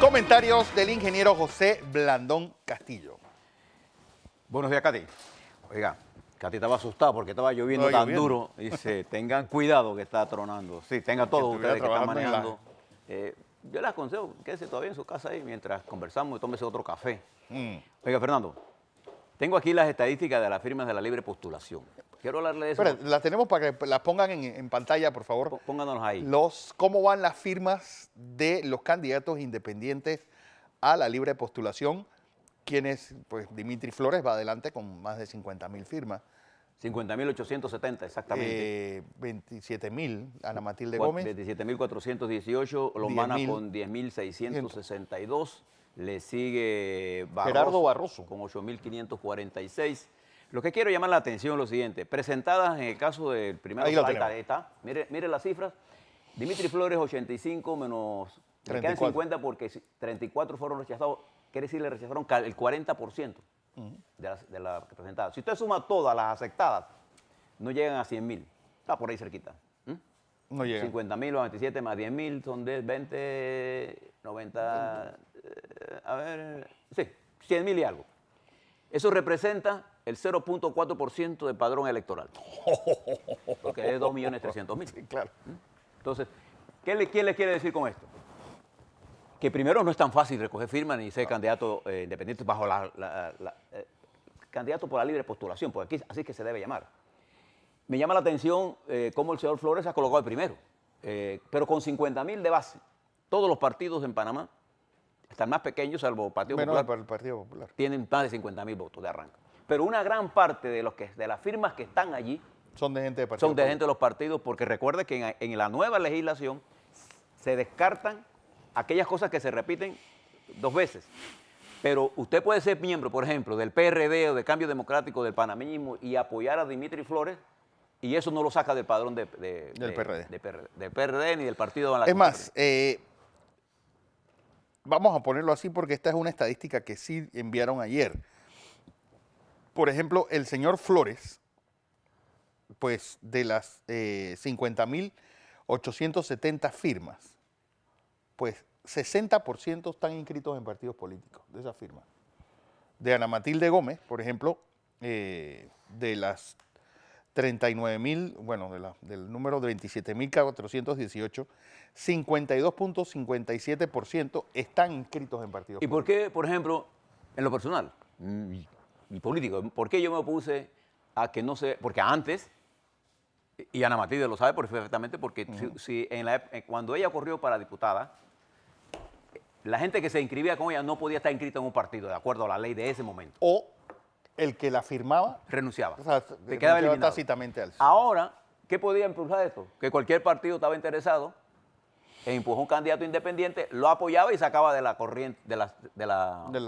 Comentarios del ingeniero José Blandón Castillo. Buenos días, Katy. Oiga, Katy estaba asustada porque estaba lloviendo tan duro. Dice, tengan cuidado que está tronando. Sí, tengan todos ustedes que están manejando. Yo les aconsejo, quédese todavía en su casa ahí mientras conversamos y tómese otro café. Oiga, Fernando, tengo aquí las estadísticas de las firmas de la libre postulación. Quiero hablarle de eso. Espera, las tenemos para que las pongan en pantalla, por favor. Pónganos ahí. ¿Cómo van las firmas de los candidatos independientes a la libre postulación? Quienes, pues, Dimitri Flores va adelante con más de 50.000 firmas. 50.870, exactamente. 27.000, Ana Matilde Gómez. 27.418, Lombana con 10.662. Le sigue Gerardo Barroso con 8.546. Lo que quiero llamar la atención es lo siguiente. Presentadas en el caso del primero, ahí está. Mire las cifras. Dimitri Flores, 85 menos... 34. Le quedan 50 porque 34 fueron rechazados. Quiere decir, le rechazaron el 40% de las presentadas. Si usted suma todas las aceptadas, no llegan a 100.000. Está por ahí cerquita. No llegan. 50.000 o 27 más 10.000 son de 20, 90... a ver... Sí, 100.000 y algo. Eso representa el 0.4% del padrón electoral. Porque es 2.300.000. Sí, claro. Entonces, ¿quién le quiere decir con esto? Que primero no es tan fácil recoger firmas ni ser candidato independiente bajo candidato por la libre postulación, porque aquí así que se debe llamar. Me llama la atención cómo el señor Flores ha colocado el primero, pero con 50.000 de base. Todos los partidos en Panamá, hasta el más pequeño, salvo el Partido Popular, para el Partido Popular, tienen más de 50.000 votos de arranque. Pero una gran parte de las firmas que están allí son de gente de partidos. Son de gente de los partidos, porque recuerde que en la nueva legislación se descartan aquellas cosas que se repiten 2 veces. Pero usted puede ser miembro, por ejemplo, del PRD o de Cambio Democrático, del panameñismo, y apoyar a Dimitri Flores, y eso no lo saca del padrón del PRD ni del partido. Es más, vamos a ponerlo así porque esta es una estadística que sí enviaron ayer. Por ejemplo, el señor Flores, pues de las 50.870 firmas, pues 60% están inscritos en partidos políticos de esas firmas. De Ana Matilde Gómez, por ejemplo, de las 39.000, bueno, del número de 27.418, 52.57% están inscritos en partidos políticos. ¿Y por qué, por ejemplo, en lo personal y político, por qué yo me opuse a que no se... Porque antes, y Ana Matilde lo sabe perfectamente, porque cuando ella corrió para diputada, la gente que se inscribía con ella no podía estar inscrita en un partido, de acuerdo a la ley de ese momento. O el que la firmaba renunciaba. O sea, te quedaba eliminado tácitamente al... Ahora, ¿qué podía impulsar esto? Que cualquier partido estaba interesado en impulsar un candidato independiente, lo apoyaba y sacaba de la corriente, de la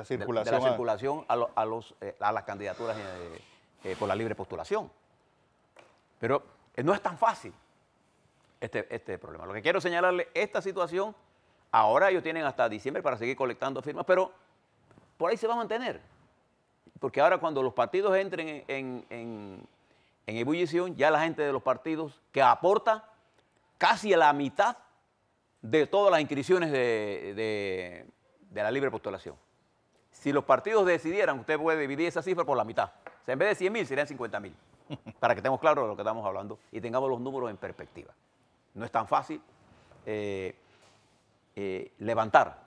circulación a las candidaturas por la libre postulación. Pero no es tan fácil este problema. Lo que quiero señalarle, esta situación, ahora ellos tienen hasta diciembre para seguir colectando firmas, pero por ahí se va a mantener. Porque ahora cuando los partidos entren en ebullición, ya la gente de los partidos que aporta casi a la mitad de todas las inscripciones de la libre postulación. Si los partidos decidieran, usted puede dividir esa cifra por la mitad. O sea, en vez de 100.000 serían 50.000. Para que estemos claros de lo que estamos hablando y tengamos los números en perspectiva. No es tan fácil levantar.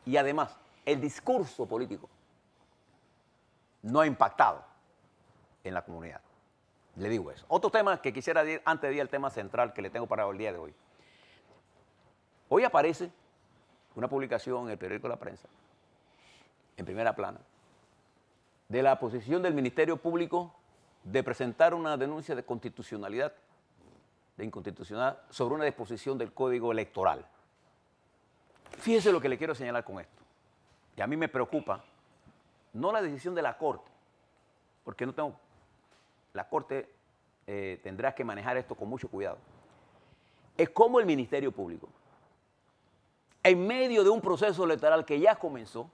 Y además, el discurso político no ha impactado en la comunidad. Le digo eso. Otro tema que quisiera decir antes de ir al tema central que le tengo para el día de hoy. Hoy aparece una publicación en el periódico La Prensa, en primera plana, de la posición del Ministerio Público de presentar una denuncia de constitucionalidad, de inconstitucionalidad, sobre una disposición del Código Electoral. Fíjese lo que le quiero señalar con esto. Y a mí me preocupa, no la decisión de la Corte, porque la Corte tendrá que manejar esto con mucho cuidado. Es como el Ministerio Público, en medio de un proceso electoral que ya comenzó,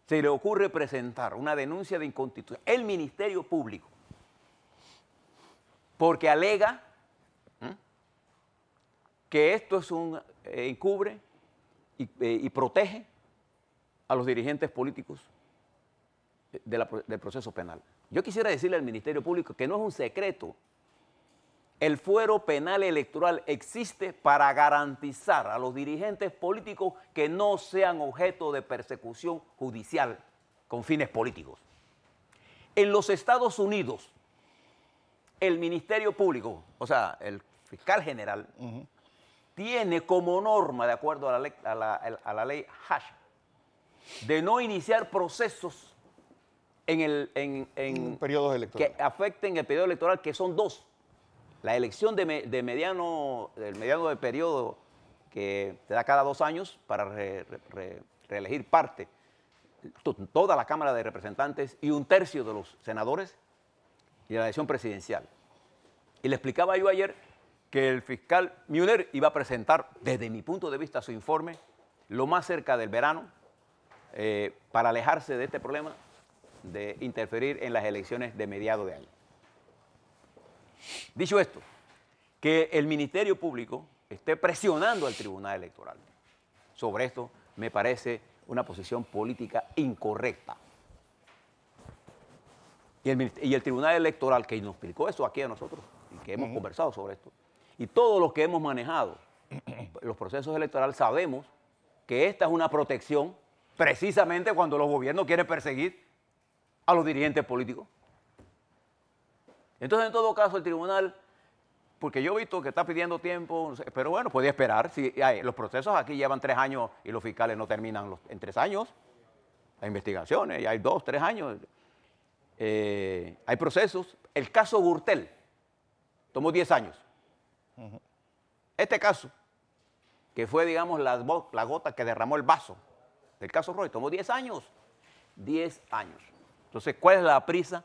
se le ocurre presentar una denuncia de inconstitucionalidad. El Ministerio Público, porque alega que esto es encubre y protege a los dirigentes políticos del proceso penal. Yo quisiera decirle al Ministerio Público que no es un secreto. El fuero penal electoral existe para garantizar a los dirigentes políticos que no sean objeto de persecución judicial con fines políticos. En los Estados Unidos, el Ministerio Público, o sea, el fiscal general, tiene como norma, de acuerdo a la ley Hash, de no iniciar procesos en periodos electorales que afecten el periodo electoral, que son dos. La elección del mediano de periodo que se da cada 2 años para reelegir parte, toda la Cámara de Representantes y 1/3 de los senadores, y la elección presidencial. Y le explicaba yo ayer que el fiscal Mueller iba a presentar, desde mi punto de vista, su informe lo más cerca del verano para alejarse de este problema de interferir en las elecciones de mediado de año. Dicho esto, que el Ministerio Público esté presionando al Tribunal Electoral sobre esto me parece una posición política incorrecta. Y el Tribunal Electoral, que nos explicó eso aquí a nosotros, y que hemos conversado sobre esto, y todos los que hemos manejado los procesos electorales sabemos que esta es una protección precisamente cuando los gobiernos quieren perseguir a los dirigentes políticos. Entonces, en todo caso, el tribunal, porque yo he visto que está pidiendo tiempo, no sé, pero bueno, podía esperar. Si los procesos aquí llevan 3 años y los fiscales no terminan en 3 años, las investigaciones, ya hay 2, 3 años. Hay procesos. El caso Gürtel tomó 10 años. Este caso, que fue, digamos, la gota que derramó el vaso del caso Roy, tomó 10 años. 10 años. Entonces, ¿cuál es la prisa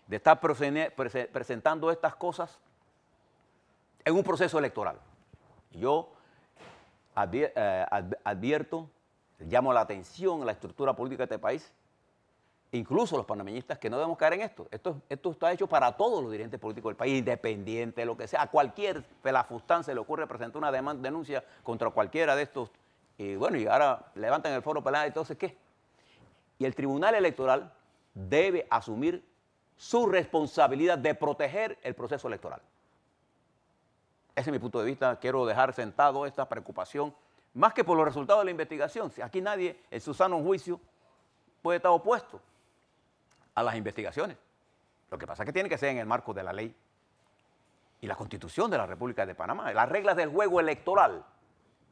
de estar presentando estas cosas en un proceso electoral? Yo advierto, llamo la atención a la estructura política de este país, incluso los panameñistas, que no debemos caer en esto. Esto está hecho para todos los dirigentes políticos del país, independiente, lo que sea. A cualquier pelafustán se le ocurre presentar una denuncia contra cualquiera de estos. Y bueno, y ahora levantan el foro penal, entonces, ¿qué? Y el Tribunal Electoral debe asumir su responsabilidad de proteger el proceso electoral. Ese es mi punto de vista. Quiero dejar sentado esta preocupación, más que por los resultados de la investigación. Si aquí nadie, en su sano juicio, puede estar opuesto a las investigaciones. Lo que pasa es que tiene que ser en el marco de la ley y la Constitución de la República de Panamá. Las reglas del juego electoral,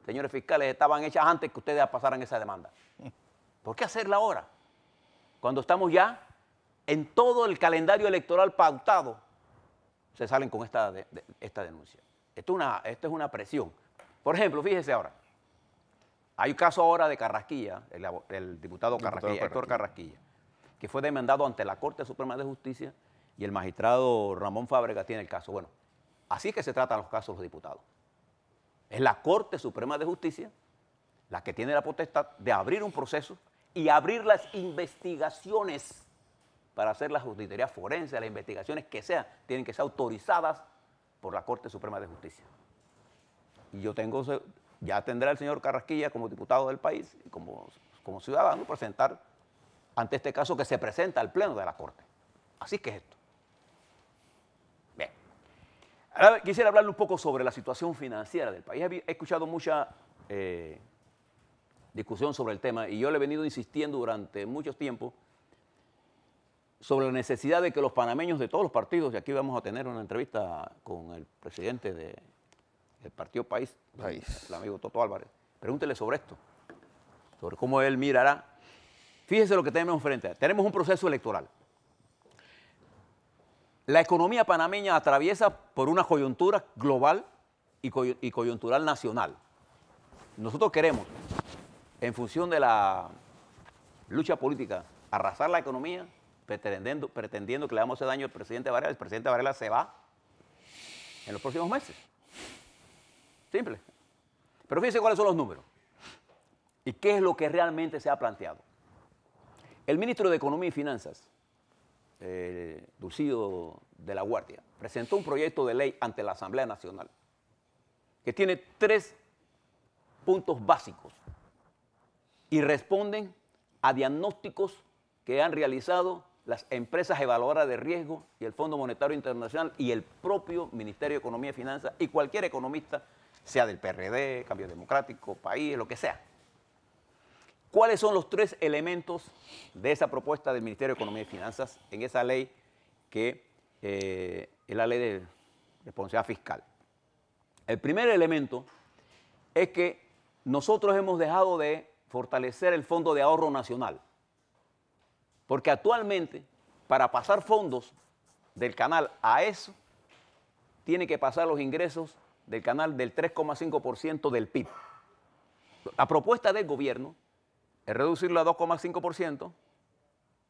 señores fiscales, estaban hechas antes que ustedes pasaran esa demanda. ¿Por qué hacerla ahora? Cuando estamos ya en todo el calendario electoral pautado, se salen con esta denuncia. Esto es una presión. Por ejemplo, fíjese ahora, hay un caso ahora de Carrasquilla, el diputado Carrasquilla, Héctor Carrasquilla, que fue demandado ante la Corte Suprema de Justicia y el magistrado Ramón Fábrega tiene el caso. Bueno, así es que se tratan los casos de los diputados. Es la Corte Suprema de Justicia la que tiene la potestad de abrir un proceso y abrir las investigaciones para hacer las auditorías forenses, las investigaciones que sean, tienen que ser autorizadas por la Corte Suprema de Justicia. Y ya tendrá el señor Carrasquilla como diputado del país y como ciudadano presentar ante este caso que se presenta al Pleno de la Corte. Así que es esto. Bien. Ahora quisiera hablarle un poco sobre la situación financiera del país. He escuchado mucha discusión sobre el tema y yo le he venido insistiendo durante mucho tiempo sobre la necesidad de que los panameños de todos los partidos, y aquí vamos a tener una entrevista con el presidente del Partido País, el amigo Toto Álvarez, pregúntele sobre esto, sobre cómo él mirará. Fíjese lo que tenemos enfrente. Tenemos un proceso electoral. La economía panameña atraviesa por una coyuntura global y coyuntural nacional. Nosotros queremos, en función de la lucha política, arrasar la economía, pretendiendo que le damos ese daño al presidente Varela. El presidente Varela se va en los próximos meses. Simple. Pero fíjense cuáles son los números y qué es lo que realmente se ha planteado. El ministro de Economía y Finanzas, Dulcido de la Guardia, presentó un proyecto de ley ante la Asamblea Nacional que tiene 3 puntos básicos y responden a diagnósticos que han realizado las empresas evaluadoras de riesgo y el Fondo Monetario Internacional y el propio Ministerio de Economía y Finanzas y cualquier economista, sea del PRD, Cambio Democrático, País, lo que sea. ¿Cuáles son los 3 elementos de esa propuesta del Ministerio de Economía y Finanzas en esa ley que es la ley de responsabilidad fiscal? El primer elemento es que nosotros hemos dejado de fortalecer el Fondo de Ahorro Nacional, porque actualmente para pasar fondos del canal a eso, tiene que pasar los ingresos del canal del 3,5% del PIB. La propuesta del gobierno es reducirlo a 2,5%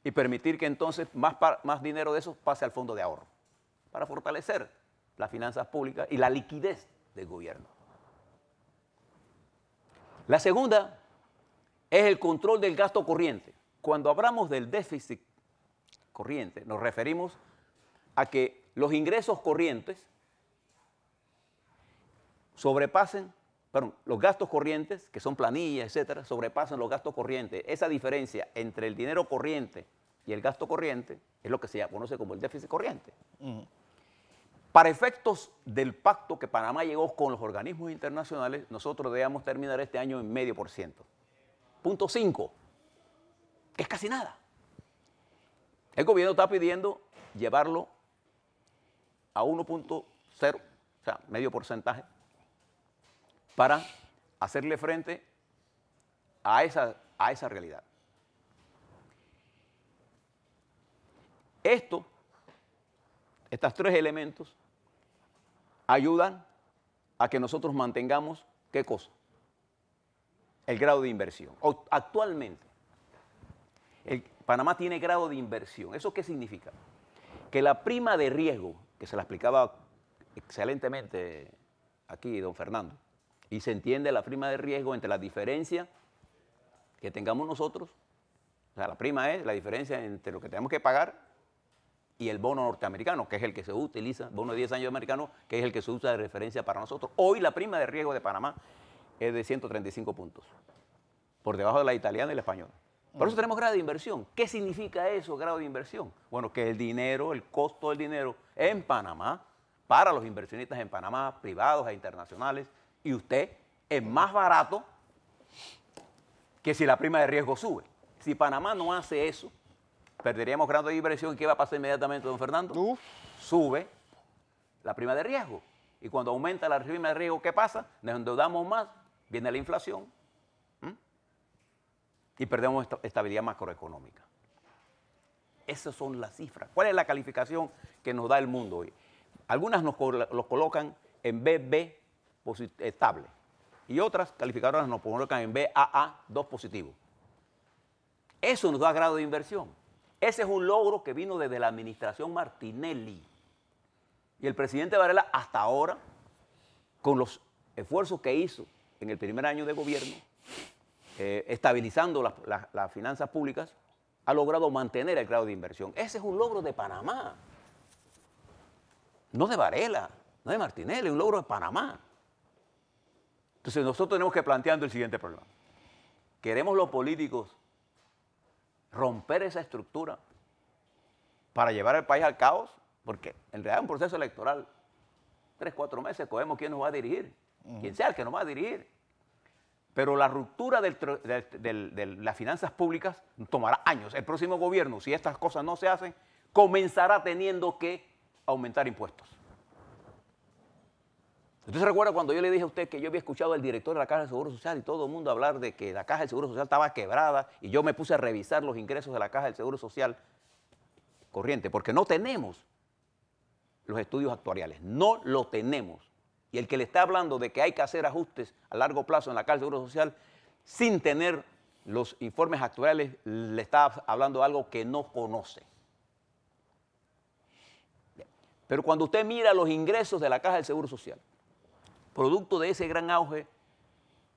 y permitir que entonces más dinero de eso pase al fondo de ahorro, para fortalecer las finanzas públicas y la liquidez del gobierno. La segunda es el control del gasto corriente. Cuando hablamos del déficit corriente, nos referimos a que los ingresos corrientes los gastos corrientes, que son planillas, etcétera, sobrepasan los gastos corrientes. Esa diferencia entre el dinero corriente y el gasto corriente es lo que se conoce como el déficit corriente. Para efectos del pacto que Panamá llegó con los organismos internacionales, nosotros debemos terminar este año en 0,5%. 0,5%, que es casi nada. El gobierno está pidiendo llevarlo a 1,0, o sea, medio porcentaje, para hacerle frente a esa realidad. Estos 3 elementos ayudan a que nosotros mantengamos, ¿qué cosa? El grado de inversión. Actualmente, Panamá tiene grado de inversión. ¿Eso qué significa? Que la prima de riesgo, que se la explicaba excelentemente aquí don Fernando, y se entiende la prima de riesgo entre la diferencia que tengamos nosotros, o sea, la prima es la diferencia entre lo que tenemos que pagar y el bono norteamericano, que es el que se utiliza, bono de 10 años americano, que es el que se usa de referencia para nosotros. Hoy la prima de riesgo de Panamá es de 135 puntos, por debajo de la italiana y la española. Por eso tenemos grado de inversión. ¿Qué significa eso, grado de inversión? Bueno, que el dinero, el costo del dinero en Panamá, para los inversionistas en Panamá, privados e internacionales, y usted es más barato que si la prima de riesgo sube. Si Panamá no hace eso, perderíamos grado de inversión. ¿Y qué va a pasar inmediatamente, don Fernando? Sube la prima de riesgo. Y cuando aumenta la prima de riesgo, ¿qué pasa? Nos endeudamos más, viene la inflación y perdemos estabilidad macroeconómica. Esas son las cifras. ¿Cuál es la calificación que nos da el mundo hoy? Algunas los colocan en BB estable y otras calificadoras nos colocan en BAA 2 positivo. Eso nos da grado de inversión. Ese es un logro que vino desde la administración Martinelli. Y el presidente Varela hasta ahora, con los esfuerzos que hizo en el primer año de gobierno, estabilizando las finanzas públicas, ha logrado mantener el grado de inversión. Ese es un logro de Panamá. No de Varela, no de Martinelli, es un logro de Panamá. Entonces nosotros tenemos que planteando el siguiente problema. ¿Queremos los políticos romper esa estructura para llevar al país al caos? Porque en realidad es un proceso electoral. 3, 4 meses, cogemos quién nos va a dirigir, quien sea el que nos va a dirigir. Pero la ruptura de las finanzas públicas tomará años. El próximo gobierno, si estas cosas no se hacen, comenzará teniendo que aumentar impuestos. ¿Usted se recuerda cuando yo le dije a usted que yo había escuchado al director de la Caja del Seguro Social y todo el mundo hablar de que la Caja del Seguro Social estaba quebrada y yo me puse a revisar los ingresos de la Caja del Seguro Social corriente? Porque no tenemos los estudios actuariales, no lo tenemos. Y el que le está hablando de que hay que hacer ajustes a largo plazo en la Caja del Seguro Social sin tener los informes actuariales, le está hablando de algo que no conoce. Pero cuando usted mira los ingresos de la Caja del Seguro Social, producto de ese gran auge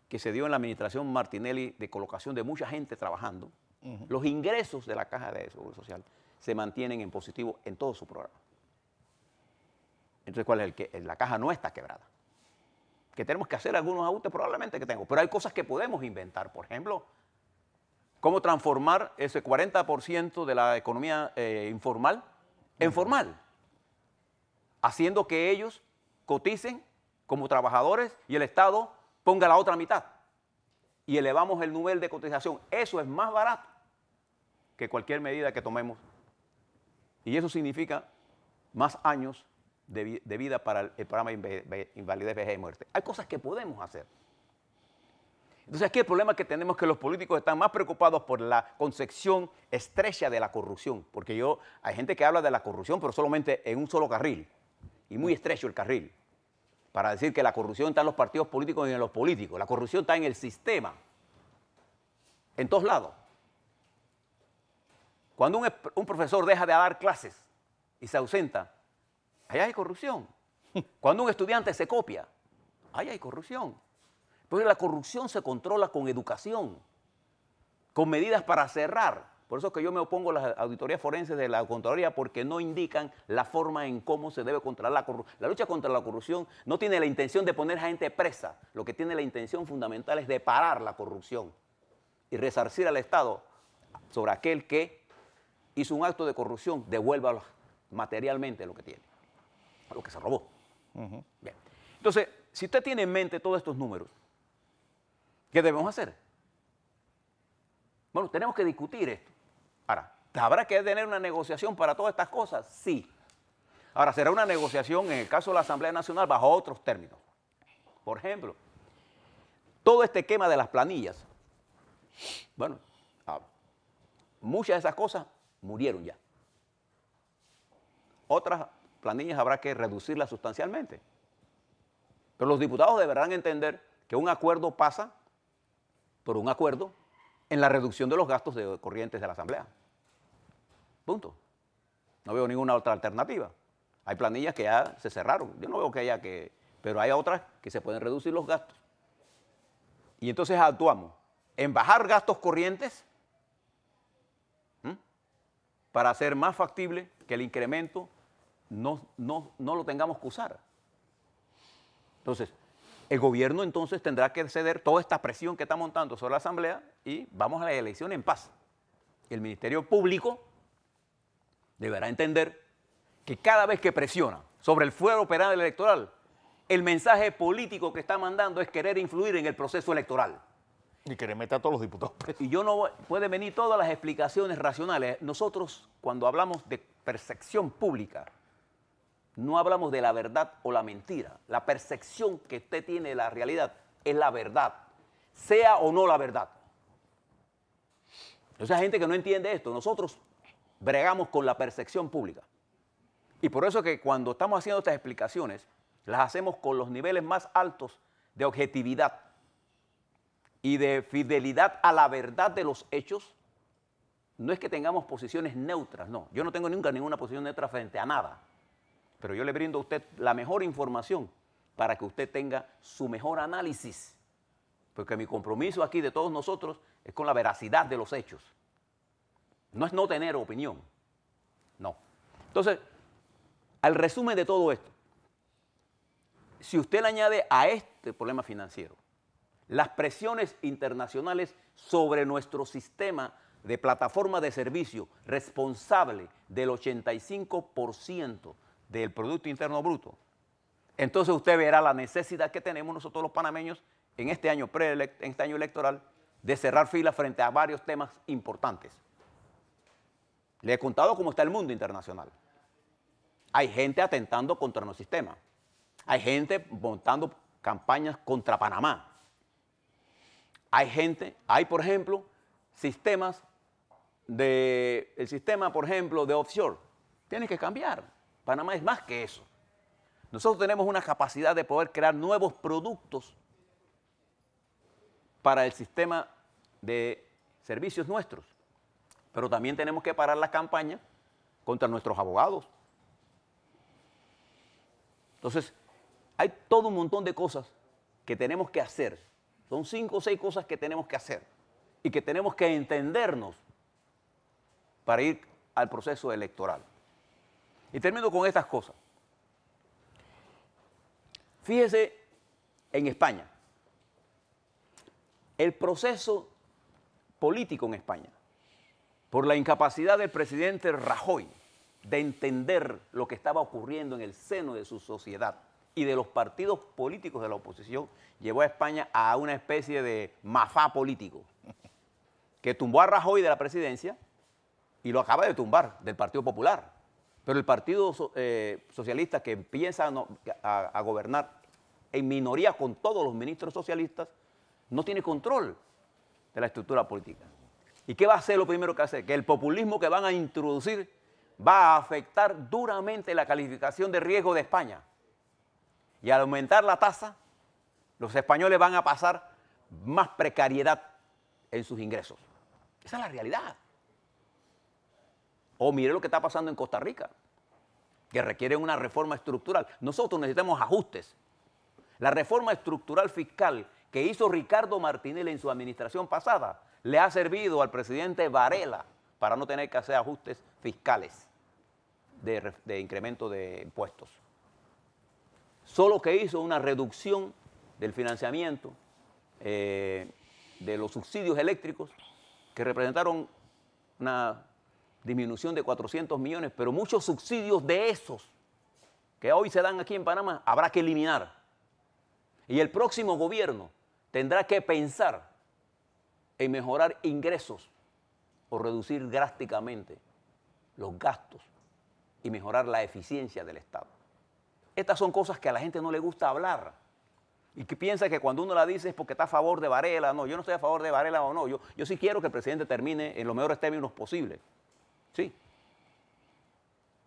que se dio en la administración Martinelli de colocación de mucha gente trabajando, los ingresos de la Caja de Seguro Social se mantienen en positivo en todo su programa. Entonces, ¿cuál es el que? La caja no está quebrada. Que tenemos que hacer algunos ajustes, probablemente que tengo, pero hay cosas que podemos inventar. Por ejemplo, cómo transformar ese 40% de la economía informal en formal, haciendo que ellos coticen como trabajadores y el Estado ponga la otra mitad. Y elevamos el nivel de cotización. Eso es más barato que cualquier medida que tomemos. Y eso significa más años de vida para el programa de invalidez, vejez y muerte. Hay cosas que podemos hacer. Entonces aquí el problema que tenemos es que los políticos están más preocupados por la concepción estrecha de la corrupción. Porque hay gente que habla de la corrupción, pero solamente en un solo carril. Y muy estrecho el carril. Para decir que la corrupción está en los partidos políticos y en los políticos. La corrupción está en el sistema. En todos lados. Cuando un profesor deja de dar clases y se ausenta, ahí hay corrupción. Cuando un estudiante se copia, ahí hay corrupción. Pero la corrupción se controla con educación, con medidas para cerrar. Por eso es que yo me opongo a las auditorías forenses de la Contraloría, porque no indican la forma en cómo se debe controlar la corrupción. La lucha contra la corrupción no tiene la intención de poner a gente presa. Lo que tiene la intención fundamental es de parar la corrupción y resarcir al Estado sobre aquel que hizo un acto de corrupción, devuelva materialmente lo que tiene, lo que se robó. Bien. Entonces, si usted tiene en mente todos estos números, ¿qué debemos hacer? Bueno, tenemos que discutir esto. Ahora, ¿habrá que tener una negociación para todas estas cosas? Sí. Ahora, será una negociación, en el caso de la Asamblea Nacional, bajo otros términos. Por ejemplo, todo este esquema de las planillas, bueno, muchas de esas cosas murieron ya. Otras planillas habrá que reducirlas sustancialmente. Pero los diputados deberán entender que un acuerdo pasa por un acuerdo en la reducción de los gastos corrientes de la Asamblea. Punto. No veo ninguna otra alternativa. Hay planillas que ya se cerraron. Yo no veo que haya que... Pero hay otras que se pueden reducir los gastos. Y entonces actuamos en bajar gastos corrientes para hacer más factible que el incremento no lo tengamos que usar. Entonces, el gobierno entonces tendrá que ceder toda esta presión que está montando sobre la Asamblea y vamos a la elección en paz. El Ministerio Público deberá entender que cada vez que presiona sobre el fuero penal electoral, el mensaje político que está mandando es querer influir en el proceso electoral. Y que le meta a todos los diputados presos. Y yo no pueden venir todas las explicaciones racionales. Nosotros, cuando hablamos de percepción pública, no hablamos de la verdad o la mentira. La percepción que usted tiene de la realidad es la verdad, sea o no la verdad. Entonces hay gente que no entiende esto. Nosotros bregamos con la percepción pública. Y por eso que cuando estamos haciendo estas explicaciones, las hacemos con los niveles más altos de objetividad y de fidelidad a la verdad de los hechos. No es que tengamos posiciones neutras, no. Yo no tengo nunca ninguna posición neutra frente a nada. Pero yo le brindo a usted la mejor información para que usted tenga su mejor análisis. Porque mi compromiso aquí de todos nosotros es con la veracidad de los hechos. No es no tener opinión. No. Entonces, al resumen de todo esto, si usted le añade a este problema financiero las presiones internacionales sobre nuestro sistema de plataforma de servicio responsable del 85% del Producto Interno Bruto, entonces usted verá la necesidad que tenemos nosotros los panameños en este año electoral de cerrar filas frente a varios temas importantes. Le he contado cómo está el mundo internacional. Hay gente atentando contra nuestro sistema. Hay gente montando campañas contra Panamá. Hay por ejemplo, el sistema, por ejemplo, de offshore. Tiene que cambiar. Panamá es más que eso. Nosotros tenemos una capacidad de poder crear nuevos productos para el sistema de servicios nuestros. Pero también tenemos que parar la campaña contra nuestros abogados. Entonces, hay todo un montón de cosas que tenemos que hacer. Son 5 o 6 cosas que tenemos que hacer y que tenemos que entendernos para ir al proceso electoral. Y termino con estas cosas. Fíjese en España. El proceso político en España, por la incapacidad del presidente Rajoy de entender lo que estaba ocurriendo en el seno de su sociedad y de los partidos políticos de la oposición, llevó a España a una especie de mafá político que tumbó a Rajoy de la presidencia y lo acaba de tumbar del Partido Popular. Pero el Partido Socialista, que empieza a gobernar en minoría con todos los ministros socialistas, no tiene control de la estructura política. ¿Y qué va a hacer lo primero que hace? Que el populismo que van a introducir va a afectar duramente la calificación de riesgo de España. Y al aumentar la tasa, los españoles van a pasar más precariedad en sus ingresos. Esa es la realidad. O mire lo que está pasando en Costa Rica, que requiere una reforma estructural. Nosotros necesitamos ajustes. La reforma estructural fiscal que hizo Ricardo Martinelli en su administración pasada le ha servido al presidente Varela para no tener que hacer ajustes fiscales de incremento de impuestos. Solo que hizo una reducción del financiamiento de los subsidios eléctricos que representaron una disminución de 400 millones, pero muchos subsidios de esos que hoy se dan aquí en Panamá habrá que eliminar. Y el próximo gobierno tendrá que pensar en mejorar ingresos o reducir drásticamente los gastos y mejorar la eficiencia del Estado. Estas son cosas que a la gente no le gusta hablar y que piensa que cuando uno la dice es porque está a favor de Varela. No, yo no estoy a favor de Varela o no. Yo sí quiero que el presidente termine en los mejores términos posibles. Sí.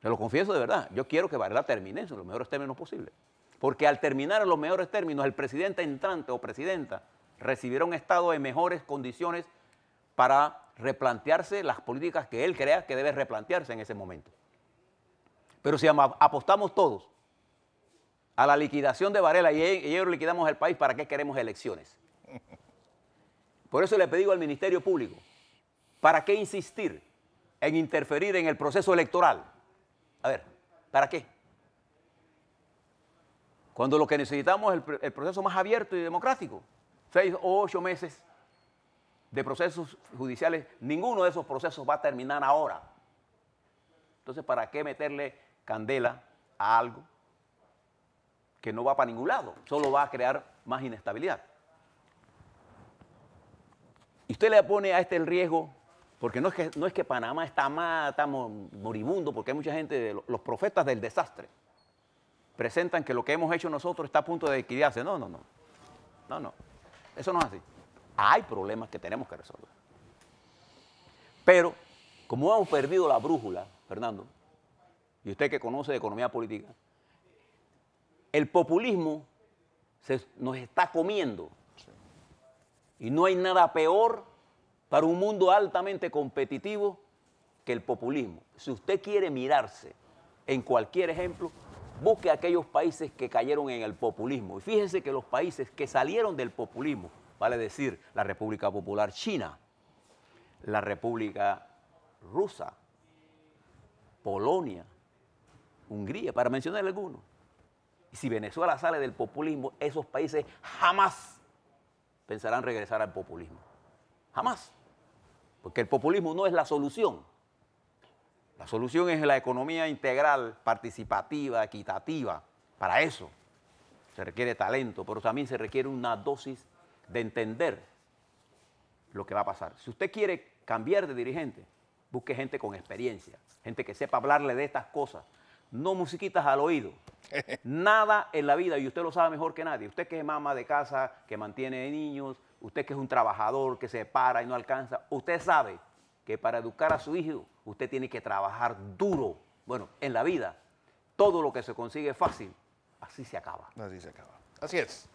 Se lo confieso de verdad. Yo quiero que Varela termine en los mejores términos posibles. Porque al terminar en los mejores términos, el presidente entrante o presidenta recibirá un Estado en mejores condiciones para replantearse las políticas que él crea que debe replantearse en ese momento. Pero si apostamos todos a la liquidación de Varela y ellos liquidamos el país, ¿para qué queremos elecciones? Por eso le pedí al Ministerio Público, ¿para qué insistir en interferir en el proceso electoral? A ver, ¿para qué? Cuando lo que necesitamos es el proceso más abierto y democrático. 6 o 8 meses de procesos judiciales, ninguno de esos procesos va a terminar ahora. Entonces, ¿para qué meterle candela a algo que no va para ningún lado? Solo va a crear más inestabilidad. Y usted le pone a el riesgo, porque no es que Panamá está mal, estamos moribundo, porque hay mucha gente, los profetas del desastre, presentan que lo que hemos hecho nosotros está a punto de liquidarse. No. Eso no es así. Hay problemas que tenemos que resolver. Pero, como hemos perdido la brújula, Fernando, y usted que conoce de economía política, el populismo nos está comiendo. Y no hay nada peor para un mundo altamente competitivo que el populismo. Si usted quiere mirarse en cualquier ejemplo, busque aquellos países que cayeron en el populismo. Y fíjense que los países que salieron del populismo, vale decir, la República Popular China, la República Rusa, Polonia, Hungría, para mencionar algunos. Y si Venezuela sale del populismo, esos países jamás pensarán regresar al populismo. Jamás. Porque el populismo no es la solución. La solución es la economía integral, participativa, equitativa. Para eso se requiere talento, pero también se requiere una dosis de entender lo que va a pasar. Si usted quiere cambiar de dirigente, busque gente con experiencia, gente que sepa hablarle de estas cosas. No musiquitas al oído. Nada en la vida, y usted lo sabe mejor que nadie. Usted que es mamá de casa, que mantiene niños, usted que es un trabajador, que se para y no alcanza, usted sabe que para educar a su hijo, usted tiene que trabajar duro. Bueno, en la vida, todo lo que se consigue fácil, así se acaba. Así se acaba. Así es.